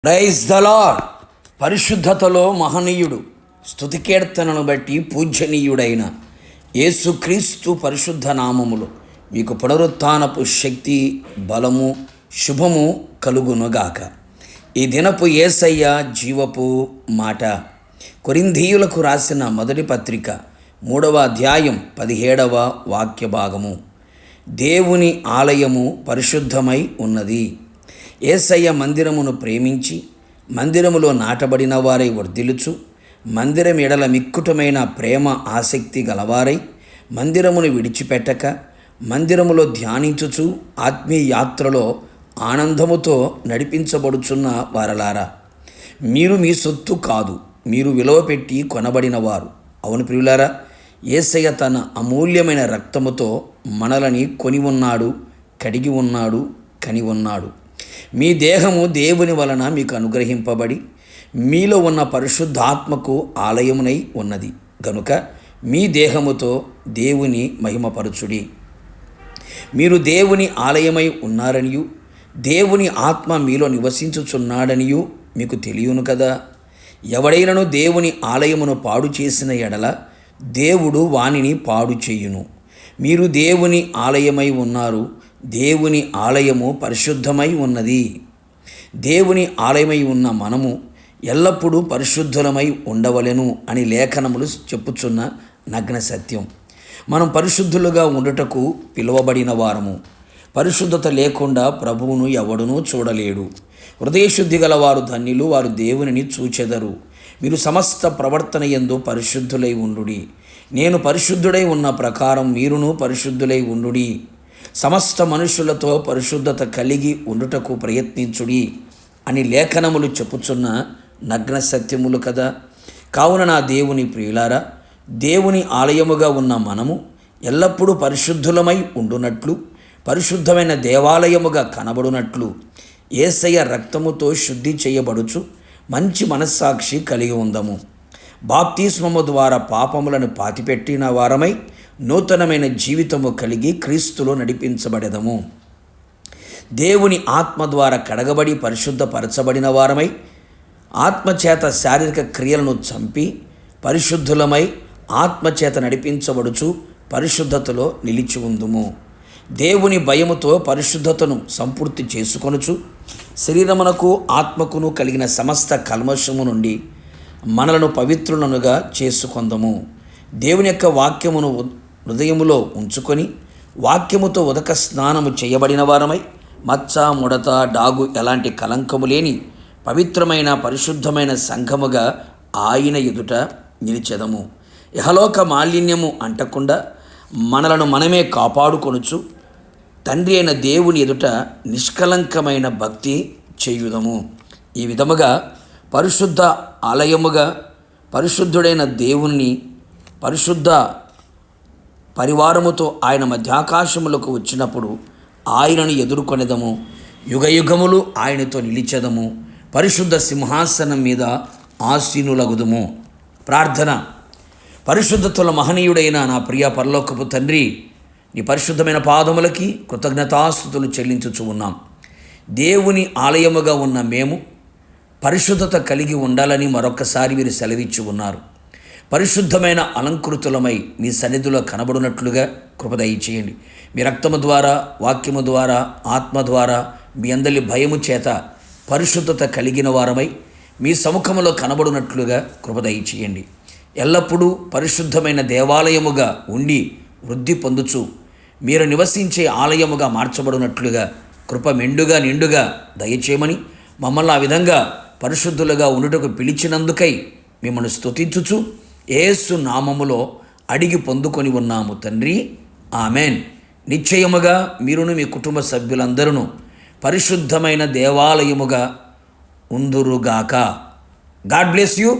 Praise the lord. పరిశుద్ధతలో మహనీయుడు, స్తుతి కీర్తనను బట్టి పూజ్యనీయుడైన యేసుక్రీస్తు పరిశుద్ధ నామములో మీకు పునరుత్థానపు శక్తి, బలము, శుభము కలుగునుగాక. ఈ దినపు యేసయ్య జీవపు మాట. కొరింథీయులకు రాసిన మొదటి పత్రిక 3వ అధ్యాయం 17వ వాక్య భాగము. దేవుని ఆలయము పరిశుద్ధమై ఉన్నది. యేసయ్య మందిరమును ప్రేమించి మందిరములో నాటబడిన వారై వర్ధిల్లుచు, మందిరం ఎడల మిక్కుటమైన ప్రేమ ఆసక్తి గలవారై మందిరమును విడిచిపెట్టక మందిరములో ధ్యానించుచు ఆత్మీయ యాత్రలో ఆనందముతో నడిపించబడుచున్న వారలారా, మీరు మీ సొత్తు కాదు, మీరు విలువ పెట్టి కొనబడినవారు. అవును ప్రియులారా, యేసయ్య తన అమూల్యమైన రక్తముతో మనలని కొని ఉన్నాడు, కడిగి ఉన్నాడు, కని ఉన్నాడు. మీ దేహము దేవుని వలన మీకు అనుగ్రహింపబడి మీలో ఉన్న పరిశుద్ధాత్మకు ఆలయమునై ఉన్నది గనుక మీ దేహముతో దేవుని మహిమపరచుడి. మీరు దేవుని ఆలయమై ఉన్నారనియు దేవుని ఆత్మ మీలో నివసించుచున్నాడనియు మీకు తెలియను కదా. ఎవడైనను దేవుని ఆలయమును పాడు చేసిన ఎడల దేవుడు వానిని పాడు చేయును. మీరు దేవుని ఆలయమై ఉన్నారు, దేవుని ఆలయము పరిశుద్ధమై ఉన్నది. దేవుని ఆలయమై ఉన్న మనము ఎల్లప్పుడూ పరిశుద్ధులమై ఉండవలెను అని లేఖనములు చెప్పుచున్న నగ్న సత్యం. మనం పరిశుద్ధులుగా ఉండుటకు పిలువబడిన వారము. పరిశుద్ధత లేకుండా ప్రభువును ఎవడునూ చూడలేడు. హృదయశుద్ధి గల వారు ధన్యులు, వారు దేవునిని చూచెదరు. మీరు సమస్త ప్రవర్తన యందు పరిశుద్ధులై ఉండుడి. నేను పరిశుద్ధుడై ఉన్న ప్రకారం మీరును పరిశుద్ధులై ఉండుడి. సమస్త మనుషులతో పరిశుద్ధత కలిగి ఉండుటకు ప్రయత్నించుడి అని లేఖనములు చెప్పుచున్న నగ్న సత్యములు కదా. కావున నా దేవుని ప్రియులారా, దేవుని ఆలయముగా ఉన్న మనము ఎల్లప్పుడూ పరిశుద్ధులమై ఉండునట్లు, పరిశుద్ధమైన దేవాలయముగా కనబడునట్లు యేసయ్య రక్తముతో శుద్ధి చేయబడుచు మంచి మనస్సాక్షి కలిగి ఉందము. బాప్తిస్మము ద్వారా పాపములను పాతిపెట్టిన వారమై నూతనమైన జీవితము కలిగి క్రీస్తులో నడిపించబడెదము. దేవుని ఆత్మ ద్వారా కడగబడి పరిశుద్ధపరచబడిన వారమై ఆత్మచేత శారీరక క్రియలను చంపి పరిశుద్ధులమై ఆత్మచేత నడిపించబడుచు పరిశుద్ధతలో నిలిచి ఉందుము. దేవుని భయముతో పరిశుద్ధతను సంపూర్తి చేసుకొనుచు శరీరమునకు ఆత్మకును కలిగిన సమస్త కల్మషము నుండి మనలను పవిత్రులనుగా చేసుకొందము. దేవుని యొక్క వాక్యమును హృదయములో ఉంచుకొని వాక్యముతో ఉదక స్నానము చేయబడిన వారమై మచ్చ, ముడత, డాగు ఎలాంటి కలంకము లేని పవిత్రమైన పరిశుద్ధమైన సంఘముగా ఆయన ఎదుట నిలిచెదము. ఇహలోక మాలిన్యము అంటకుండా మనలను మనమే కాపాడుకొనుచు తండ్రి అయిన దేవుని ఎదుట నిష్కలంకమైన భక్తి చేయుదము. ఈ విధముగా పరిశుద్ధ ఆలయముగా పరిశుద్ధుడైన దేవుని పరిశుద్ధ పరివారముతో ఆయన మధ్యాకాశములకు వచ్చినప్పుడు ఆయనను ఎదుర్కొనేదము. యుగయుగములు ఆయనతో నిలిచెదము. పరిశుద్ధ సింహాసనం మీద ఆసీనులగుదుము. ప్రార్థన. పరిశుద్ధతల మహనీయుడైన నా ప్రియ పరలోకపు తండ్రి, నీ పరిశుద్ధమైన పాదములకి కృతజ్ఞతాస్తుతులు చెల్లించుచు ఉన్నాం. దేవుని ఆలయముగా ఉన్న మేము పరిశుద్ధత కలిగి ఉండాలని మరొకసారి మీరు సెలవిచ్చి ఉన్నారు. పరిశుద్ధమైన అలంకృతులమై మీ సన్నిధిలో కనబడినట్లుగా కృప దయచేయండి. మీ రక్తము ద్వారా, వాక్యము ద్వారా, ఆత్మ ద్వారా మీ అందరి భయము చేత పరిశుద్ధత కలిగిన వారమై మీ సముఖములో కనబడినట్లుగా కృప దయచేయండి. ఎల్లప్పుడూ పరిశుద్ధమైన దేవాలయముగా ఉండి వృద్ధి పొందుచు మీరు నివసించే ఆలయముగా మార్చబడినట్లుగా కృప మెండుగా నిండుగా దయచేయమని మమ్మల్ని ఆ విధంగా పరిశుద్ధులుగా ఉండుటకు పిలిచినందుకై మిమ్మల్ని స్తుతించుచు యేసు నామములో అడిగి పొందుకొని ఉన్నాము తండ్రి, ఆమెన్. నిశ్చయముగా మీరును మీ కుటుంబ సభ్యులందరూ పరిశుద్ధమైన దేవాలయముగా ఉందురుగాక. God bless you.